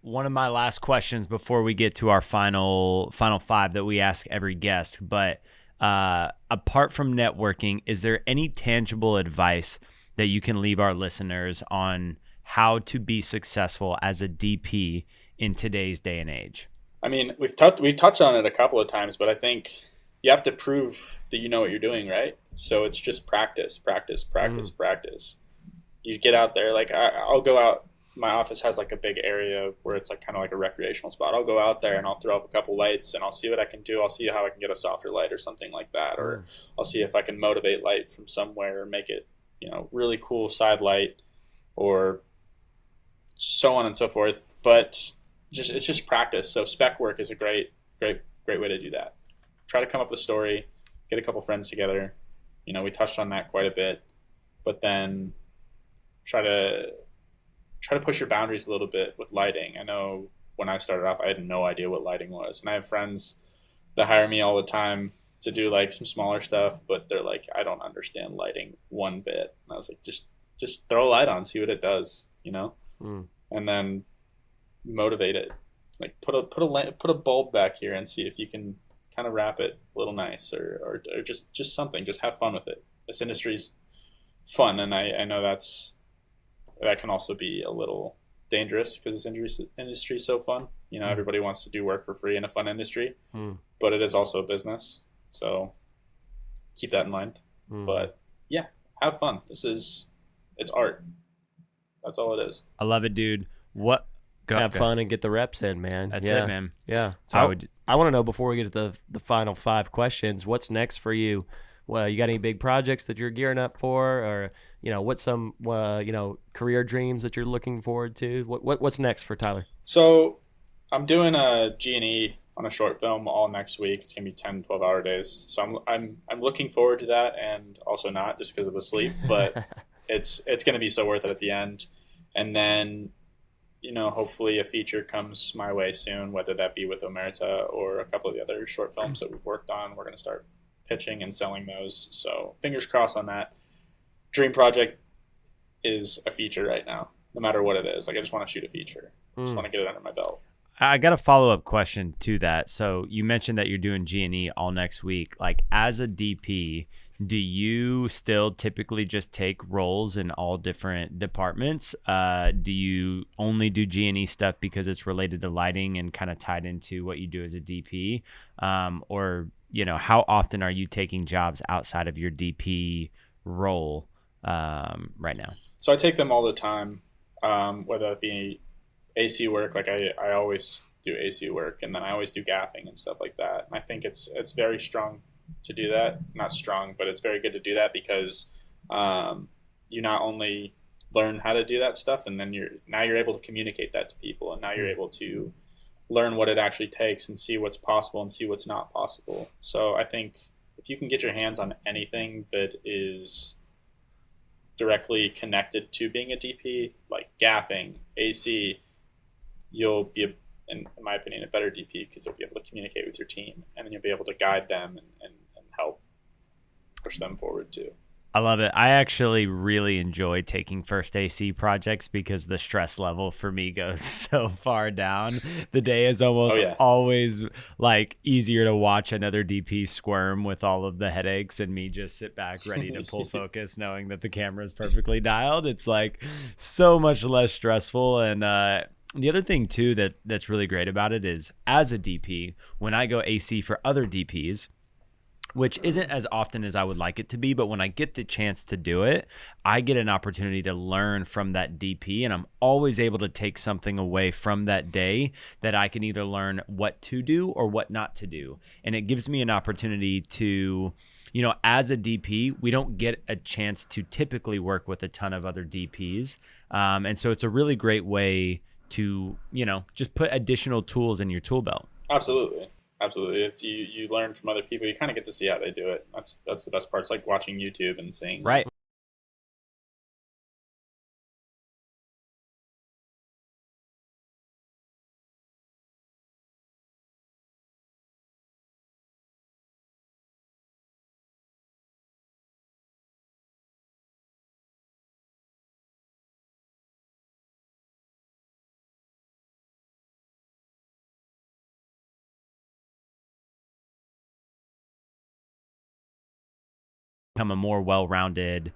One of my last questions before we get to our final five that we ask every guest, but apart from networking, is there any tangible advice that you can leave our listeners on how to be successful as a DP in today's day and age? We've touched on it a couple of times, but I think you have to prove that you know what you're doing, right? So it's just practice. You get out there. Like, I'll go out. My office has like a big area where it's like kind of like a recreational spot. I'll go out there and I'll throw up a couple lights and I'll see what I can do. I'll see how I can get a softer light or something like that, or I'll see if I can motivate light from somewhere or make it, really cool side light, or so on and so forth. But it's just practice. So spec work is a great way to do that. Try to come up with a story, get a couple friends together. We touched on that quite a bit, but then try to push your boundaries a little bit with lighting. I know when I started off, I had no idea what lighting was. And I have friends that hire me all the time to do like some smaller stuff, but they're like, I don't understand lighting one bit. And I was like, just throw a light on, see what it does, and then motivate it. Like, put a bulb back here and see if you can kind of wrap it a little nice, or just something. Just have fun with it. This industry's fun, and I know that can also be a little dangerous because this industry is so fun. Everybody wants to do work for free in a fun industry, but it is also a business. So keep that in mind. But yeah, have fun. It's art. That's all it is. I love it, dude. Have fun and get the reps in, man. That's it, man. Yeah. I want to know, before we get to the final 5 questions, what's next for you? Well, you got any big projects that you're gearing up for, or what's some career dreams that you're looking forward to? What's next for Tyler? So I'm doing a G&E on a short film all next week. It's gonna be 10, 12-hour days. So I'm looking forward to that, and also not just because of the sleep, but it's gonna be so worth it at the end. And then hopefully a feature comes my way soon, whether that be with Omertà or a couple of the other short films that we've worked on. We're gonna start pitching and selling those. So fingers crossed on that. Dream project is a feature right now, no matter what it is. Like, I just want to shoot a feature. I just want to get it under my belt. I got a follow-up question to that. So you mentioned that you're doing G&E all next week. Like, as a DP, do you still typically just take roles in all different departments? Do you only do G&E stuff because it's related to lighting and kind of tied into what you do as a DP? Or how often are you taking jobs outside of your DP role right now? So I take them all the time, whether it be AC work. Like I always do AC work, and then I always do gaffing and stuff like that. And I think it's very strong to do that. Not strong, but it's very good to do that, because you not only learn how to do that stuff, and then you're able to communicate that to people, and now you're able to learn what it actually takes and see what's possible and see what's not possible. So I think if you can get your hands on anything that is directly connected to being a DP, like gaffing, AC, you'll be, in my opinion, a better DP, because you'll be able to communicate with your team, and then you'll be able to guide them and help push them forward too. I love it. I actually really enjoy taking first AC projects, because the stress level for me goes so far down. The day is almost always like easier to watch another DP squirm with all of the headaches, and me just sit back ready to pull focus knowing that the camera is perfectly dialed. It's like so much less stressful. And the other thing too that's really great about it is, as a DP, when I go AC for other DPs, which isn't as often as I would like it to be, but when I get the chance to do it, I get an opportunity to learn from that DP, and I'm always able to take something away from that day that I can either learn what to do or what not to do. And it gives me an opportunity to, as a DP, we don't get a chance to typically work with a ton of other DPs. And so it's a really great way to, just put additional tools in your tool belt. Absolutely. It's you learn from other people. You kind of get to see how they do it. That's the best part. It's like watching YouTube and seeing. Right. Become a more well-rounded,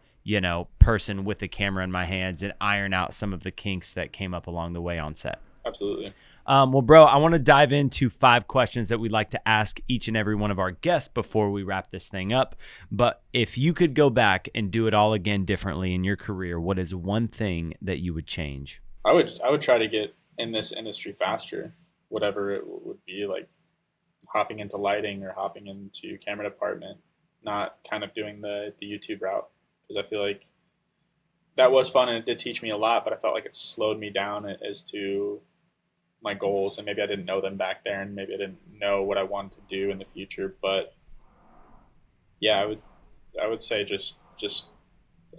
person with a camera in my hands, and iron out some of the kinks that came up along the way on set. Absolutely. Well, bro, I want to dive into 5 questions that we'd like to ask each and every one of our guests before we wrap this thing up. But if you could go back and do it all again differently in your career, what is one thing that you would change? I would try to get in this industry faster, whatever it would be, like hopping into lighting or hopping into camera department, not kind of doing the YouTube route, because I feel like that was fun and it did teach me a lot, but I felt like it slowed me down as to my goals, and maybe I didn't know them back there, and maybe I didn't know what I wanted to do in the future. But yeah, I would say just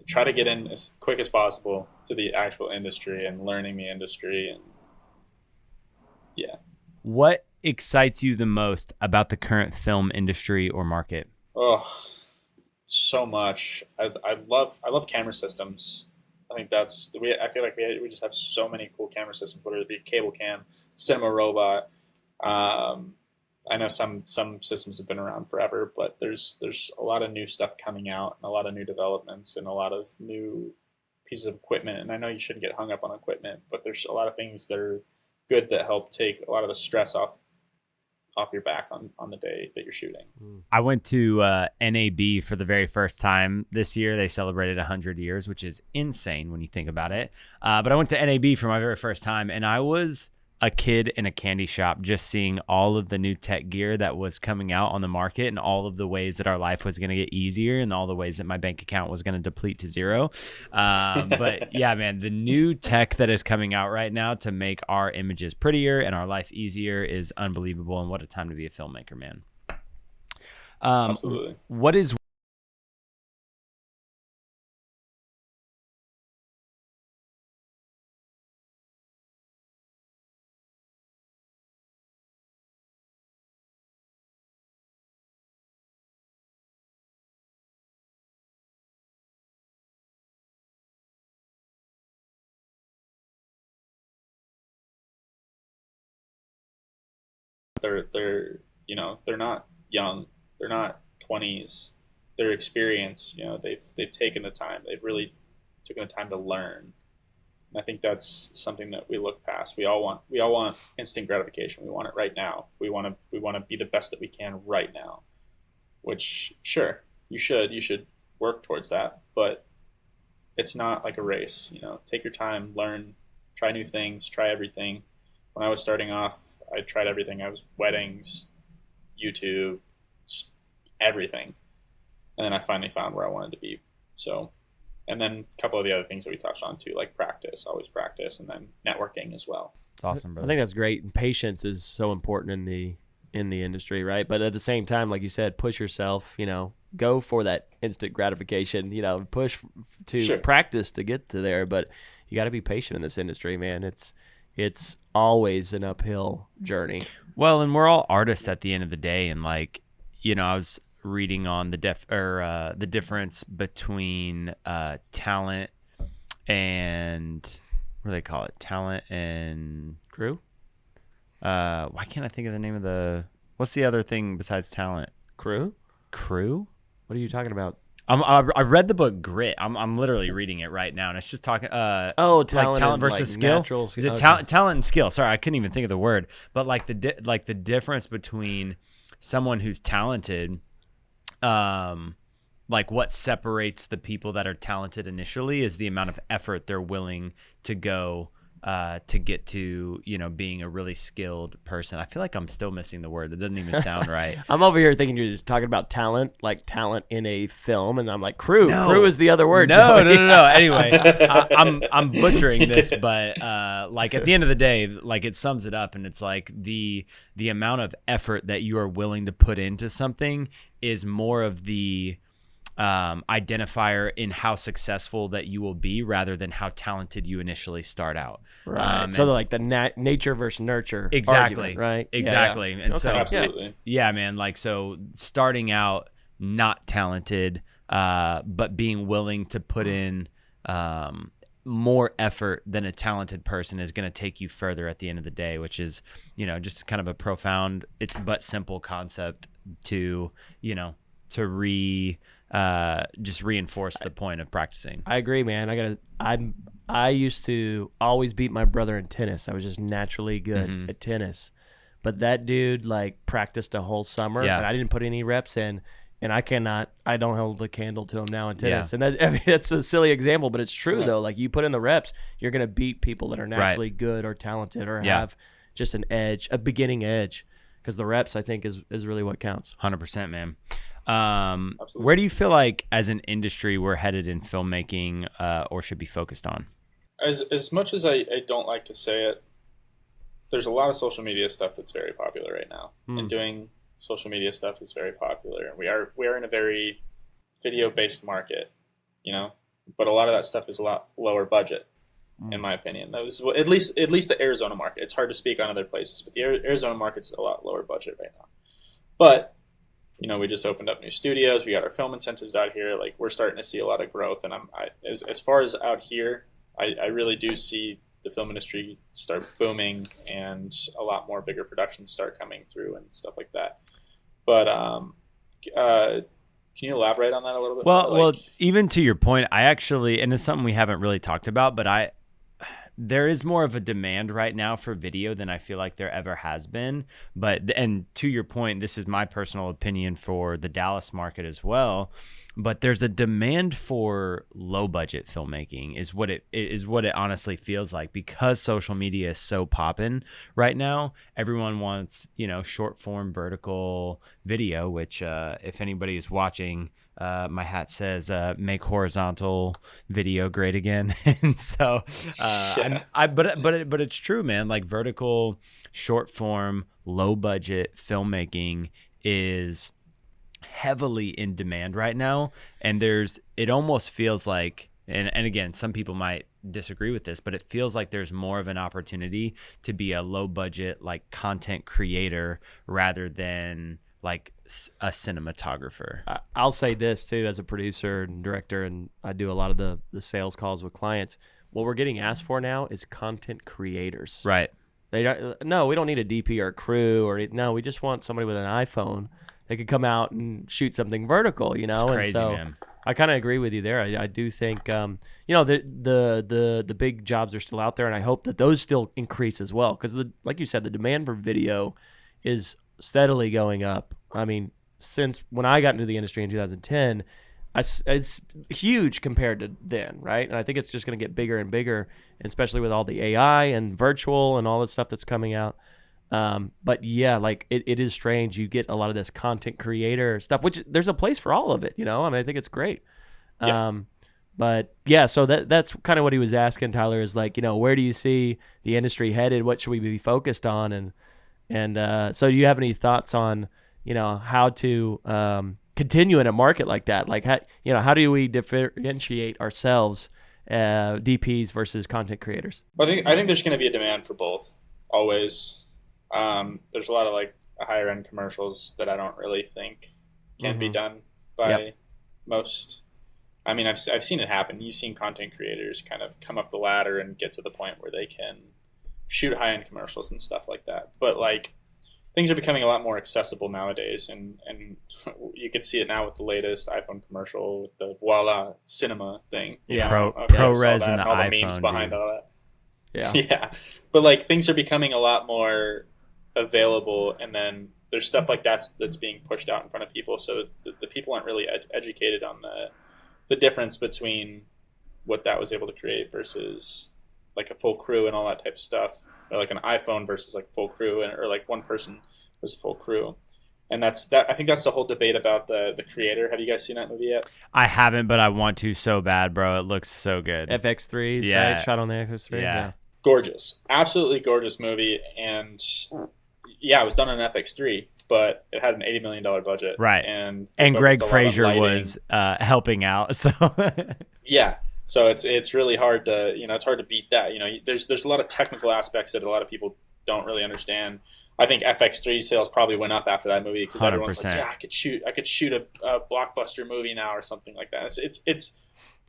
try to get in as quick as possible to the actual industry and learning the industry. And yeah. What excites you the most about the current film industry or market? Oh, so much. I love camera systems. I think I feel like we just have so many cool camera systems, whether it be cable cam, cinema robot, I know some systems have been around forever, but there's a lot of new stuff coming out and a lot of new developments and a lot of new pieces of equipment. And I know you shouldn't get hung up on equipment, but there's a lot of things that are good that help take a lot of the stress off your back on the day that you're shooting. I went to NAB for the very first time this year. They celebrated 100 years, which is insane when you think about it. But I went to NAB for my very first time, and I was a kid in a candy shop just seeing all of the new tech gear that was coming out on the market and all of the ways that our life was going to get easier and all the ways that my bank account was going to deplete to zero. But yeah, man, the new tech that is coming out right now to make our images prettier and our life easier is unbelievable. And what a time to be a filmmaker, man. Absolutely. What is They're they're not young, they're not 20s, they're experienced. They've taken the time, they've really taken the time to learn. And I think that's something that we look past. We all want instant gratification. We want it right now. We want to be the best that we can right now. Which, sure, you should work towards that, but it's not like a race. Take your time, learn, try new things, try everything. When I was starting off, I tried everything. I was weddings, YouTube, everything. And then I finally found where I wanted to be. So, and then a couple of the other things that we touched on too, like practice, always practice, and then networking as well. It's awesome, brother. I think that's great. And patience is so important in the industry, right? But at the same time, like you said, push yourself, go for that instant gratification, push to practice to get to there. But you got to be patient in this industry, man. It's always an uphill journey. Well, and we're all artists at the end of the day. And I was reading on the difference between talent and what do they call it? Talent and crew. Why can't I think of the name of what's the other thing besides talent? Crew. What are you talking about? I read the book Grit. I'm literally reading it right now, and it's just talking. Talent versus skill. Is it talent and skill? Sorry, I couldn't even think of the word. But the difference between someone who's talented, what separates the people that are talented initially is the amount of effort they're willing to go to get to, being a really skilled person. I feel like I'm still missing the word. That doesn't even sound right. I'm over here thinking you're just talking about talent, like talent in a film, and I'm like, crew. No. Crew is the other word. No. Anyway, I'm butchering this, but at the end of the day, it sums it up, and it's like the amount of effort that you are willing to put into something is more of the identifier in how successful that you will be rather than how talented you initially start out. Right. So like the nature versus nurture. Exactly. Argument, right. Exactly. Yeah. And okay. so Absolutely. Yeah, man. So starting out not talented, but being willing to put in more effort than a talented person is going to take you further at the end of the day, which is, just kind of a profound but simple concept to just reinforce the point of practicing. I agree, man. I used to always beat my brother in tennis. I was just naturally good at tennis. But that dude practiced a whole summer and I didn't put any reps in, and I don't hold the candle to him now in tennis. And that's a silly example, but it's true though. You put in the reps, you're going to beat people that are naturally good or talented or have just an edge, a beginning edge, because the reps I think is really what counts. 100%, man. Where do you feel like as an industry we're headed in filmmaking or should be focused on? As much as I don't like to say it, there's a lot of social media stuff that's very popular right now. And doing social media stuff is very popular. And we are in a very video-based market, but a lot of that stuff is a lot lower budget, in my opinion. That was at least the Arizona market. It's hard to speak on other places, but the Arizona market's a lot lower budget right now. But we just opened up new studios. We got our film incentives out here. We're starting to see a lot of growth. And as far as out here, I really do see the film industry start booming and a lot more bigger productions start coming through and stuff like that. But can you elaborate on that a little bit more? Well, even to your point, I actually, and it's something we haven't really talked about, but there is more of a demand right now for video than I feel like there ever has been. And to your point, this is my personal opinion for the Dallas market as well. But there's a demand for low budget filmmaking is what it honestly feels like, because social media is so poppin' right now. Everyone wants, short form vertical video, which if anybody is watching, my hat says make horizontal video great again. And so but it's true, man. Like vertical, short form, low budget filmmaking is heavily in demand right now. And it almost feels like, and again, some people might disagree with this, but it feels like there's more of an opportunity to be a low budget like content creator rather than like a cinematographer. I'll say this too, as a producer and director, and I do a lot of the sales calls with clients. What we're getting asked for now is content creators. Right. We don't need a DP or a crew we just want somebody with an iPhone that could come out and shoot something vertical, It's crazy, and so man. I kind of agree with you there. I do think, the big jobs are still out there, and I hope that those still increase as well. Because, like you said, the demand for video is steadily going up. I mean, since when I got into the industry in 2010, it's huge compared to then, right? And I think it's just going to get bigger and bigger, especially with all the AI and virtual and all that stuff that's coming out. But yeah, like it is strange. You get a lot of this content creator stuff, which there's a place for all of it, I think it's great. Yeah. But yeah, so that's kind of what he was asking, Tyler, is like, where do you see the industry headed? What should we be focused on? And so do you have any thoughts on, how to, continue in a market like that? Like, how do we differentiate ourselves, DPs versus content creators? I think there's going to be a demand for both always. There's a lot of like higher end commercials that I don't really think can be done by most. I mean, I've seen it happen. You've seen content creators kind of come up the ladder and get to the point where they can shoot high end commercials and stuff like that. But like things are becoming a lot more accessible nowadays, and you can see it now with the latest iPhone commercial with the voila cinema thing. ProRes and the all iPhone, the memes behind dude. all that. Yeah. Yeah. But like things are becoming a lot more available, and then there's stuff like that's being pushed out in front of people, so the people aren't really educated on the difference between what that was able to create versus like a full crew and all that type of stuff, or like an iPhone versus like full crew, or like one person versus full crew. And I think that's the whole debate about the creator. Have you guys seen that movie yet? I haven't, but I want to so bad, bro. It looks so good. FX3s, Yeah. right? Shot on the FX3. Yeah. Gorgeous, absolutely gorgeous movie. And yeah, it was done on FX3, but it had an $80 million budget, right? And Greg Fraser was helping out, so yeah. So it's really hard to it's hard to beat that. There's a lot of technical aspects that a lot of people don't really understand. I think FX3 sales probably went up after that movie because everyone's like, yeah, I could shoot a blockbuster movie now or something like that.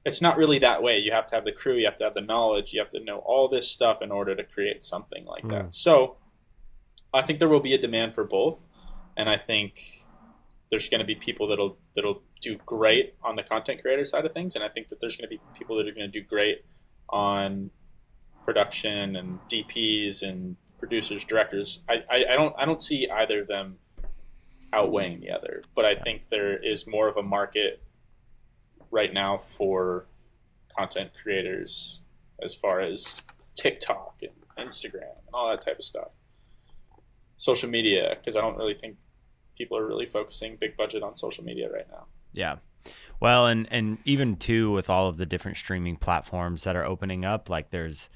It's not really that way. You have to have the crew, you have to have the knowledge, you have to know all this stuff in order to create something like that. So I think there will be a demand for both, and I think there's going to be people that'll do great on the content creator side of things, and I think that there's going to be people that are going to do great on production and DPs and producers, directors. I don't see either of them outweighing the other, but I think there is more of a market right now for content creators as far as TikTok and Instagram and all that type of stuff. Social media, because I don't really think people are really focusing big budget on social media right now. Yeah. Well, and even too with all of the different streaming platforms that are opening up, like there's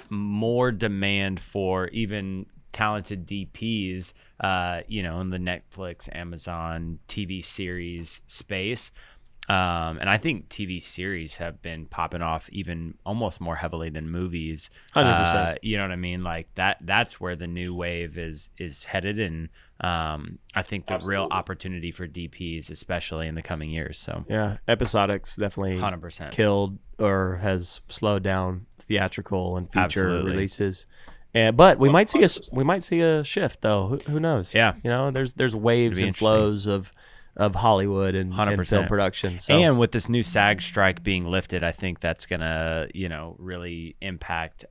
more demand for even talented DPs, in the Netflix, Amazon TV series space. And I think TV series have been popping off even almost more heavily than movies. 100%. You know what I mean? Like that's where the new wave is headed. And I think the real opportunity for DPs, especially in the coming years. So yeah, episodics definitely 100% killed or has slowed down theatrical and feature releases. But we might see a shift though. Who knows? Yeah, there's waves and flows of Hollywood and film production. So. And with this new SAG strike being lifted, I think that's gonna really impact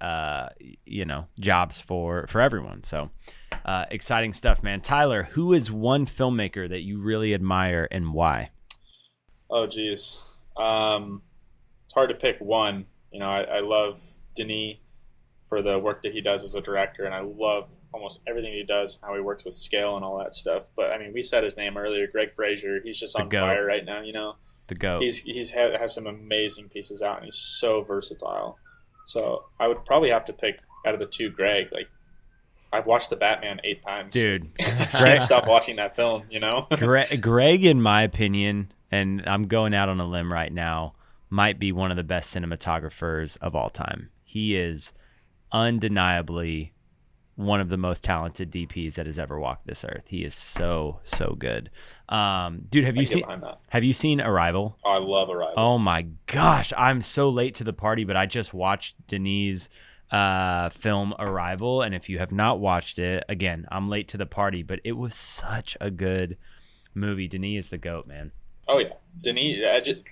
jobs for everyone. So exciting stuff, man. Tyler, who is one filmmaker that you really admire and why? Oh geez, it's hard to pick one. I love Denis for the work that he does as a director, and I love almost everything he does, how he works with scale and all that stuff. But I mean, we said his name earlier, Greg Fraser. He's just on fire right now. The GOAT. Has some amazing pieces out, and he's so versatile. So I would probably have to pick out of the two, Greg. Like, I've watched the Batman 8 times, dude. I can't stop watching that film. Greg, in my opinion, and I'm going out on a limb right now, might be one of the best cinematographers of all time. He is undeniably one of the most talented DPs that has ever walked this earth. He is so good. Dude, have you seen Arrival? Oh, I love Arrival. Oh my gosh, I'm so late to the party, but I just watched Denis' film Arrival, and if you have not watched it, again, I'm late to the party, but it was such a good movie. Denis is the GOAT, man. Oh yeah, Denis.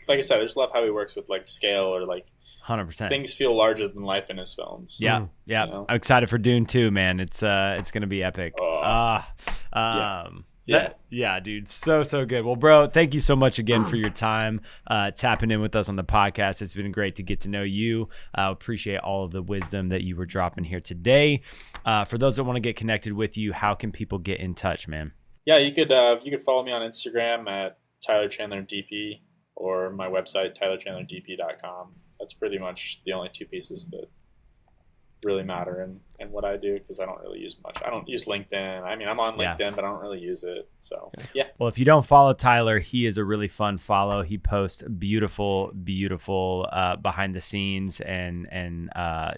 Like I said, I just love how he works with like scale, or like 100%. Things feel larger than life in his films. Yeah. I'm excited for Dune 2, man. It's gonna be epic. Yeah, dude, so good. Well, bro, thank you so much again for your time tapping in with us on the podcast. It's been great to get to know you. Appreciate all of the wisdom that you were dropping here today. For those that want to get connected with you, how can people get in touch, man? Yeah, you could follow me on Instagram at Tyler Chandler DP, or my website tylerchandlerdp.com. That's pretty much the only two pieces that really matter in what I do, because I don't really use much. I don't use LinkedIn. I mean, I'm on LinkedIn, but I don't really use it. So, yeah. Well, if you don't follow Tyler, he is a really fun follow. He posts beautiful behind the scenes and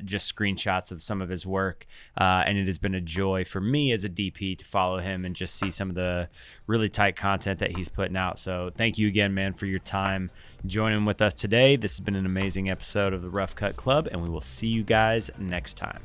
just screenshots of some of his work. And it has been a joy for me as a DP to follow him and just see some of the really tight content that he's putting out. So thank you again, man, for your time joining with us today. This has been an amazing episode of the Rough Cut Club, and we will see you guys next time.